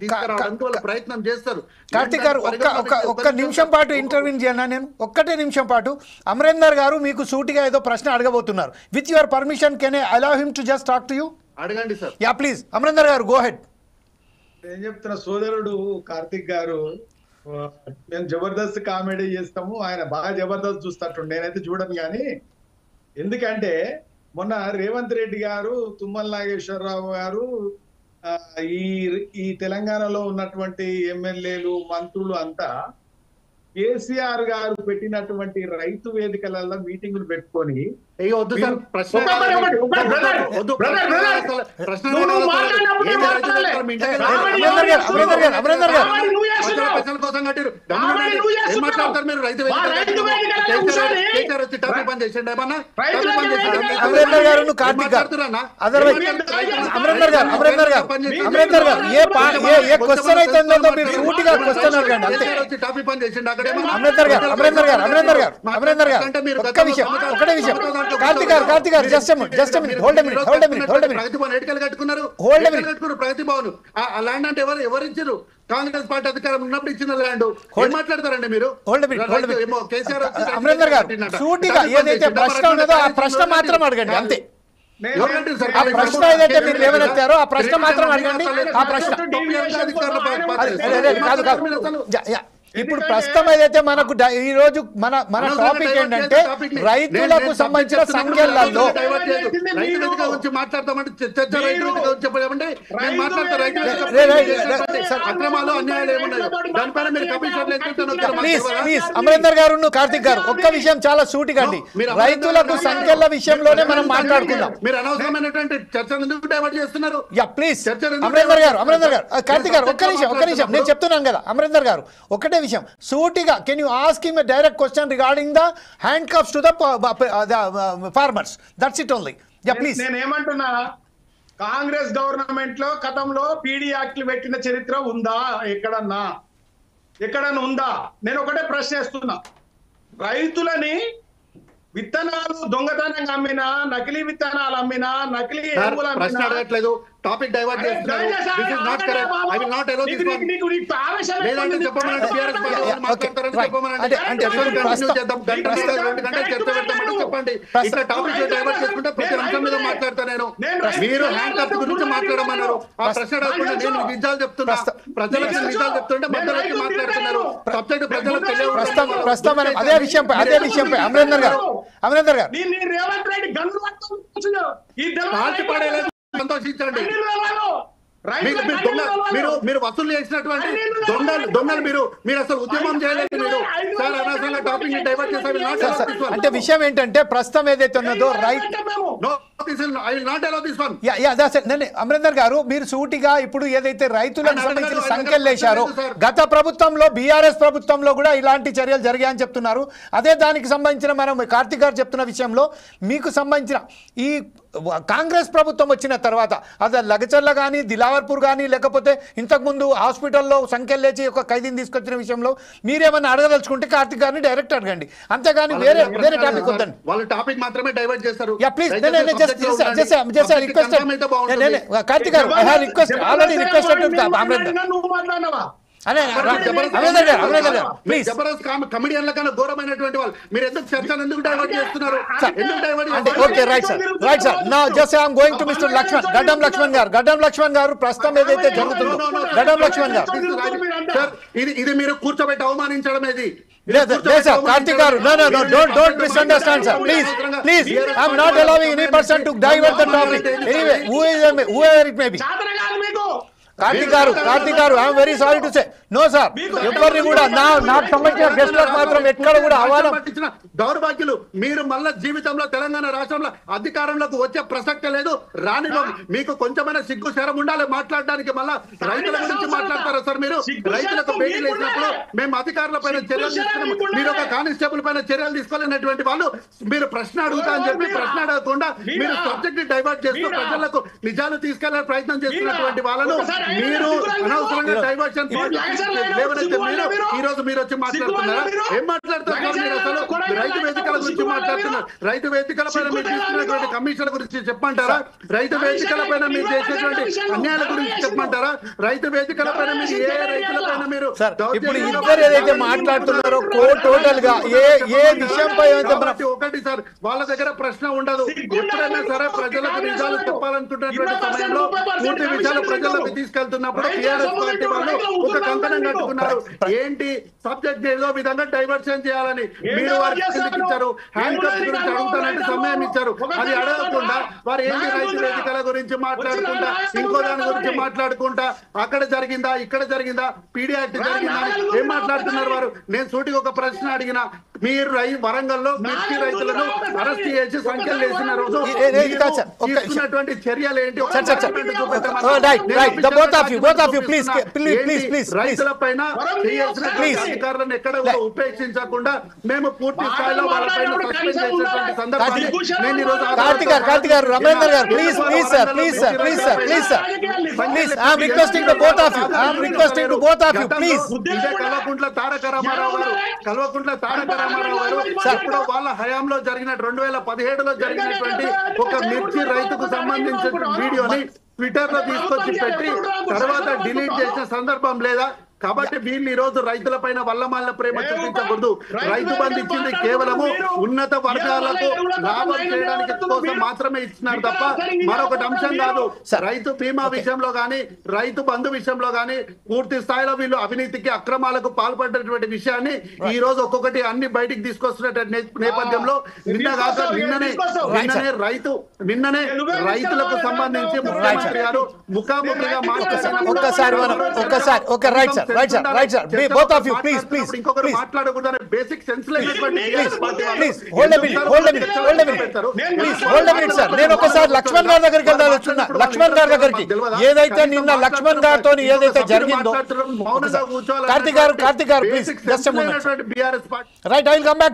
తీసుకురావడానికి వాళ్ళు ప్రయత్నం చేస్తారు. కార్తిక్ గారు ఒక్క నిమిషం పాటు ఇంటర్వ్యూ చేయనా? నేను ఒక్కటే నిమిషం పాటు అమరేందర్ గారు మీకు సూటిగా ఏదో ప్రశ్న అడగబోతున్నారు. With your permission can I allow him to just talk to you? అడగండి సార్. యా ప్లీజ్ అమరేందర్ గారు గో హెడ్. నేను చెప్తున్న సోదరుడు కార్తిక్ గారు, మేము జబర్దస్త్ కామెడీ చేస్తాము, ఆయన బాగా జబర్దస్త్ చూస్తట్టు, నేనైతే చూడను. కానీ ఎందుకంటే మొన్న రేవంత్ రెడ్డి గారు, తుమ్మల నాగేశ్వరరావు గారు, ఈ తెలంగాణలో ఉన్నటువంటి ఎమ్మెల్యేలు మంత్రులు అంతా కేసీఆర్ గారు పెట్టినటువంటి రైతు వేదికలలో మీటింగులు పెట్టుకొని కార్తిక్ గారు జస్ట్ హోల్డ్ ఎ మినిట్. ప్రగతి భవన్ ఆ ల్యాండ్ అంటే ఎవరు ఇచ్చారు? కాంగ్రెస్ పార్టీ అధికారం ఉన్నప్పుడు ఇచ్చిన ల్యాండ్. మాట్లాడతారండి మీరు? అమరేందర్ గారు సూటిగా ఏదైతే ప్రశ్న ఉన్నదో ఆ ప్రశ్న మాత్రం అడగండి అంతే. ఆ ప్రశ్న ఏదైతే మీరు లేవనెత్తారో ఆ ప్రశ్న మాత్రం అడగండి. ఆ ప్రశ్న ఇప్పుడు ప్రస్తుతం ఏదైతే మనకు ఈ రోజు మన టాపిక్ ఏంటంటే రైతులకు సంబంధించిన సంఖ్యలలో ప్లీజ్ అమరేందర్ గారు, కార్తిక్ గారు ఒక్క విషయం చాలా సూటిగా అండి, రైతులకు సంఖ్యల విషయంలోనే మనం మాట్లాడుకుందాం. మీరు అనవసరమైనటువంటి చర్చను ఎందుకు డైవర్ట్ చేస్తున్నారు? ప్లీజ్ అమరేందర్ గారు కార్తిక్ గారు ఒక్క నిమిషం నేను చెప్తున్నాను కదా. అమరేందర్ గారు ఒకటే విషయం సూటిగా, can you ask him a direct question regarding the hand cups to the farmers? That's it only. Yeah please. నేను ఏమంటున్నా, కాంగ్రెస్ గవర్నమెంట్ లో గతంలో పీడీ యాక్ట్లు పెట్టిన చరిత్ర ఉందా? ఎక్కడన్నా ఉందా? నేను ఒకటే ప్రశ్న చేస్తున్నా. రైతులని విత్తనాలు దొంగతనంగా అమ్మినా, నకిలీ విత్తనాలు అమ్మినా, నకిలీ ఎరువులు అమ్మినా టాపిక్ డైవర్ట్ చేస్తున్నారు. This is not correct. I will not allow this one. లేదంటే చెప్పమనండి, టిఆర్ఎస్ పార్టీ వాళ్ళు మాట్లాడతారని చెప్పమనండి. అంటే కంటిన్యూ చేద్దాం. గంట 2 గంటలు చర్చ పెడతామని చెప్పండి. ఇట్లా టాపిక్ డైవర్ట్ చేసుకుంటే ప్రతి అంశం మీద మాట్లాడతా నేను. మీరు హ్యాండ్ కప్ గురించి మాట్లాడమన్నారు. ఆ ప్రశ్న అడగకుండా నేను నిజాలు చెప్తున్నా, ప్రజలకు నిజాలు చెప్తుంటే మధ్యలోకి మాట్లాడుతున్నారు. సబ్జెక్ట్ ప్రజలకు తెలియదు. ప్రస్తుతం అదే విషయంపై అమరేందర్ గారు సంతోషించండి. మీరు వసూలు చేసినటువంటి దొంగలు మీరు అసలు ఉద్యమం చేయలేదు. మీరు సార్ అనవసరంగా టాపిక్ డైవర్ట్ చేశారు. అంటే విషయం ఏంటంటే ప్రస్తుతం ఏదైతే ఉన్నదో అమరేందర్ గారు మీరు సూటిగా ఇప్పుడు ఏదైతే రైతులకు సంబంధించిన సంఖ్యలు వేశారో గత ప్రభుత్వంలో బీఆర్ఎస్ ప్రభుత్వంలో కూడా ఇలాంటి చర్యలు జరిగాయని చెప్తున్నారు. అదే దానికి సంబంధించిన మనం కార్తిక్ గారు చెప్తున్న విషయంలో మీకు సంబంధించిన ఈ కాంగ్రెస్ ప్రభుత్వం వచ్చిన తర్వాత అదే లగచర్ల కానీ దిలావర్పూర్ కానీ లేకపోతే ఇంతకుముందు హాస్పిటల్లో సంఖ్యలు లేచి ఒక ఖైదీని తీసుకొచ్చిన విషయంలో మీరేమన్నా అడగదలుచుకుంటే కార్తిక్ గారిని డైరెక్ట్ అడగండి, అంతేగాని వేరే టాపిక్ వద్దండి. వాళ్ళ టాపిక్ మాత్రమే డైవర్ట్ చేస్తారు. కార్తిక్ గారు I have request already requested కమిడియన్ల కన్నా ఘోరమైనటువంటి వాళ్ళు మీరు ఎందుకు చర్చను ఎందుకు డైవర్ట్ చేస్తున్నారు? గడ్డం లక్ష్మణ్ గారు ప్రస్తుతం ఏదైతే జరుగుతుందో గడ్డం లక్ష్మణ్ గారు ఇది మీరు కూర్చోబెట్టి అవమానించడం ఏది? Karthik garu, no, don't misunderstand, sir. Please, I'm not allowing any person to divert the topic. Anyway, whoever it may be. Karthik garu I'm very sorry to say no sir. ఎవరిని కూడా నాకు సంబంధించిన గెస్ట్లకు మాత్రం ఎక్కడ కూడా ఆహ్వానం పట్టించిన దౌర్భాగ్యులు మీరు మళ్ళా జీవితంలో తెలంగాణ రాష్ట్రంలో అధికారంలోకి వచ్చే ప్రసక్తే లేదు. రానిలో మీకు కొంచెమైనా సిగ్గు శరం ఉండాలి మాట్లాడడానికి. మళ్ళా రైతుల గురించి మాట్లాడతారా సార్ మీరు? రైతులకు భేటీలు వేసినప్పుడు మేము అధికారుల పైన చర్యలు తీసుకున్నాము, మీరు ఒక కానిస్టేబుల్ పైన చర్యలు తీసుకోలేనటువంటి వాళ్ళు మీరు ప్రశ్న అడుగుతా అని చెప్పి ప్రశ్న అడగకుండా మీరు సబ్జెక్ట్ డైవర్ట్ చేస్తూ ప్రజలకు నిజాలు తీసుకెళ్లే ప్రయత్నం చేస్తున్నటువంటి వాళ్ళను మీరు అనవసరంగా డైవర్షన్ లేవనైతే ఈ రోజు మీరు వచ్చి మాట్లాడుతున్నారా? ఏం మాట్లాడుతున్నారు మీరు? అసలు రైతు వేదికల గురించి మాట్లాడుతున్నారు. రైతు వేదికల పైన మీరు తీసుకున్నటువంటి కమిషన్ గురించి చెప్పమంటారా? రైతు వేదికల పైన మీరు చేసేటువంటి అన్యాయాల గురించి చెప్పమంటారా? రైతు వేదికల పైన మీరు ఏ రైతుల పైన మీరు ఇప్పుడు ఇద్దరు ఏదైతే మాట్లాడుతున్నారో టోటల్ గా ఏ విషయంపై ఒకటి సార్, వాళ్ళ దగ్గర ప్రశ్న ఉండదు. ఎప్పుడైనా సరే ప్రజలకు నిజాలు చెప్పాలనుకుంటున్నటువంటి సమయంలో పూర్తి విషయాలు ప్రజలకు తీసుకెళ్తున్నప్పుడు టీఆర్ఎస్ పార్టీ వాళ్ళు ఒక కంకణం కట్టుకున్నారు. ఏంటి సబ్జెక్ట్ ఏదో విధంగా డైవర్షన్ చేయాలని మీరు వారికి ఇచ్చారు. హ్యాండ్ కప్స్ గురించి అడుగుతానంటే సమయం ఇచ్చారు. అది అడగకుండా వారు ఏంటి రైతు వేదికల గురించి మాట్లాడుకుంటా, ఇంకో దాని గురించి మాట్లాడుకుంటా, అక్కడ జరిగిందా ఇక్కడ జరిగిందా పీడీ యాక్ట్ జరిగిందా ఏం మాట్లాడుతున్నారు వారు? నేను సూటిగా ఒక ప్రశ్న అడిగిన, మీరు వరంగల్లో మిర్చి రైతులను అరెస్ట్ చేసి సంఖ్యలు వేసిన రోజు తీసుకున్నటువంటి చర్యలు ఏంటి? రైతుల పైన అధికారులను ఎక్కడ కూడా ఉపేక్షించకుండా మేము పూర్తి స్థాయిలో వాళ్ళ పైన సస్పెండ్ చేసేటువంటి సందర్భాన్ని నేను ఈ రోజు కల్వకుంట్ల తారక రామారావు గారు ఇప్పుడు వాళ్ళ హయాంలో జరిగిన 2017లో జరిగినటువంటి ఒక మిర్చి రైతుకు సంబంధించిన వీడియోని ట్విట్టర్ లో తీసుకొచ్చి పెట్టి తర్వాత డిలీట్ చేసిన సందర్భం లేదా? కాబట్టి వీళ్ళు ఈ రోజు రైతుల పైన వల్లమాల ప్రేమ చూపించకూడదు. రైతు బంధు ఇచ్చింది కేవలము ఉన్నత వర్గాలకు లాభం చేయడానికి కోసం మాత్రమే ఇచ్చినారు తప్ప మరొకటి అంశం కాదు. రైతు బీమా విషయంలో గానీ రైతు బంధు విషయంలో గానీ పూర్తి స్థాయిలో వీళ్ళు అవినీతికి అక్రమాలకు పాల్పడినటువంటి విషయాన్ని ఈ రోజు ఒక్కొక్కటి అన్ని బయటికి తీసుకొస్తున్నటువంటి నేపథ్యంలో నిన్ననే రైతులకు సంబంధించి ముఖ్యమంత్రి గారు ముఖాముఖిగా మాట్లాడకూడదనే బేసిక్ సెన్స్ నేను ఒకసారి లక్ష్మణ్ గారి దగ్గరికి వెళ్ళాలనుకున్నా. లక్ష్మణ్ గారి దగ్గరికి ఏదైతే నిన్న లక్ష్మణ్ గారితో ఏదైతే జరిగిందో, కార్తిక్ గారు please right, I will come back.